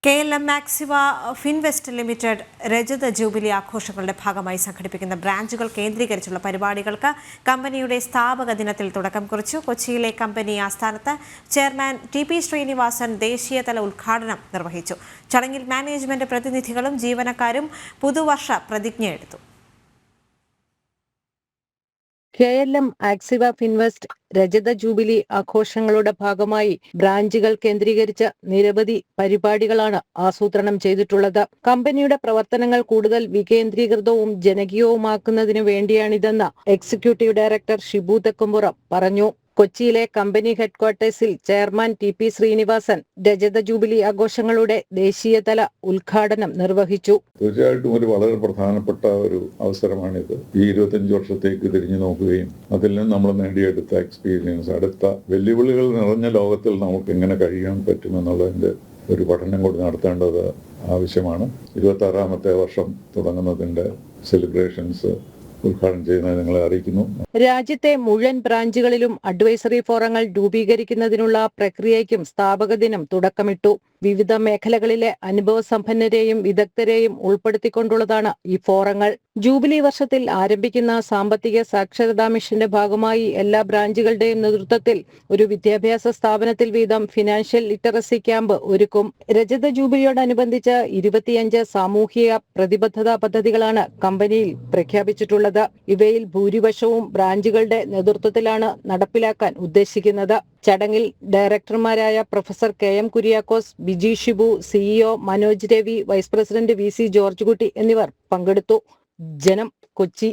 KLM Maxiva Finvest Limited രജത jubilee ആഘോഷങ്ങളുടെ ഭാഗമായി സംഘടിപ്പിക്കുന്ന ബ്രാഞ്ചുകൾ കേന്ദ്രീകരിച്ചുള്ള പരിപാടികൾക്ക് കമ്പനിയുടെ സ്ഥാപക ദിനത്തിൽ തുടക്കം കുറിച്ചു. കൊച്ചിയിലെ കമ്പനി ആസ്ഥാനത്ത് ചെയർമാൻ ടി പി ശ്രീനിവാസൻ ദേശീയതല ഉദ്ഘാടനം നിർവഹിച്ചു. ചടങ്ങിൽ മാനേജ്മെന്റ് പ്രതിനിധികളും ജീവനക്കാരും പുതുവർഷ പ്രതിജ്ഞയെടുത്തു. KLM Maxiva Finvest രജത ജൂബിലി ആഘോഷങ്ങളുടെ ഭാഗമായി ബ്രാഞ്ചുകൾ കേന്ദ്രീകരിച്ച നിരവധി പരിപാടികളാണ് ആസൂത്രണം ചെയ്തിട്ടുള്ളത്. കമ്പനിയുടെ പ്രവർത്തനങ്ങൾ കൂടുതൽ വികേന്ദ്രീകൃതവും ജനകീയവുമാക്കുന്നതിനു വേണ്ടിയാണിതെന്ന് എക്സിക്യൂട്ടീവ് ഡയറക്ടർ ഷിബു തെക്കുംപുറം പറഞ്ഞു. കൊച്ചിയിലെ കമ്പനി ഹെഡ്ക്വാർട്ടേഴ്സിൽ ചെയർമാൻ ടി പി ശ്രീനിവാസൻ രജത ജൂബിലി ആഘോഷങ്ങളുടെ ദേശീയതല ഉദ്ഘാടനം നിർവഹിച്ചു. തീർച്ചയായിട്ടും ഒരു വളരെ പ്രധാനപ്പെട്ട ഒരു അവസരമാണിത്. ഈ 25 വർഷത്തേക്ക് തിരിഞ്ഞു നോക്കുകയും അതിൽ നിന്ന് നമ്മൾ നേടിയെടുത്ത എക്സ്പീരിയൻസ്, അടുത്ത വെല്ലുവിളികൾ നിറഞ്ഞ ലോകത്തിൽ നമുക്ക് എങ്ങനെ കഴിയാൻ പറ്റുമെന്നുള്ളതിന്റെ ഒരു പഠനം കൂടി നടത്തേണ്ടത് ആവശ്യമാണ്. 26ാമത്തെ വർഷം തുടങ്ങുന്നതിന്റെ സെലിബ്രേഷൻസ് ഉദ്ഘാടനം ചെയ്യുന്നത് നിങ്ങളെ അറിയിക്കുന്നു. രാജ്യത്തെ മുഴുവൻ ബ്രാഞ്ചുകളിലും അഡ്വൈസറി ഫോറങ്ങൾ രൂപീകരിക്കുന്നതിനുള്ള പ്രക്രിയയ്ക്കും സ്ഥാപക ദിനം തുടക്കമിട്ടു. വിവിധ മേഖലകളിലെ അനുഭവ സമ്പന്നരെയും വിദഗ്ധരെയും ഉൾപ്പെടുത്തിക്കൊണ്ടുള്ളതാണ് ഈ ഫോറങ്ങൾ. ജൂബിലി വർഷത്തിൽ ആരംഭിക്കുന്ന സാമ്പത്തിക സാക്ഷരതാ മിഷന്റെ ഭാഗമായി എല്ലാ ബ്രാഞ്ചുകളുടെയും നേതൃത്വത്തിൽ ഒരു വിദ്യാഭ്യാസ സ്ഥാപനത്തിൽ വീതം ഫിനാൻഷ്യൽ ലിറ്ററസി ക്യാമ്പ് ഒരുക്കും. രജത ജൂബിലിയോടനുബന്ധിച്ച് 25 സാമൂഹിക പ്രതിബദ്ധതാ പദ്ധതികളാണ് കമ്പനിയിൽ പ്രഖ്യാപിച്ചിട്ടുള്ളത്. ഇവയിൽ ഭൂരിപക്ഷവും ബ്രാഞ്ചുകളുടെ നേതൃത്വത്തിലാണ് നടപ്പിലാക്കാൻ ഉദ്ദേശിക്കുന്നത്. ചടങ്ങിൽ ഡയറക്ടർമാരായ professor KM Kuriakose, Biji Shibu, CEO Manoj Ravi, vice president VC George Kutty എന്നിവർ പങ്കെടുത്തു. ജനം, കൊച്ചി.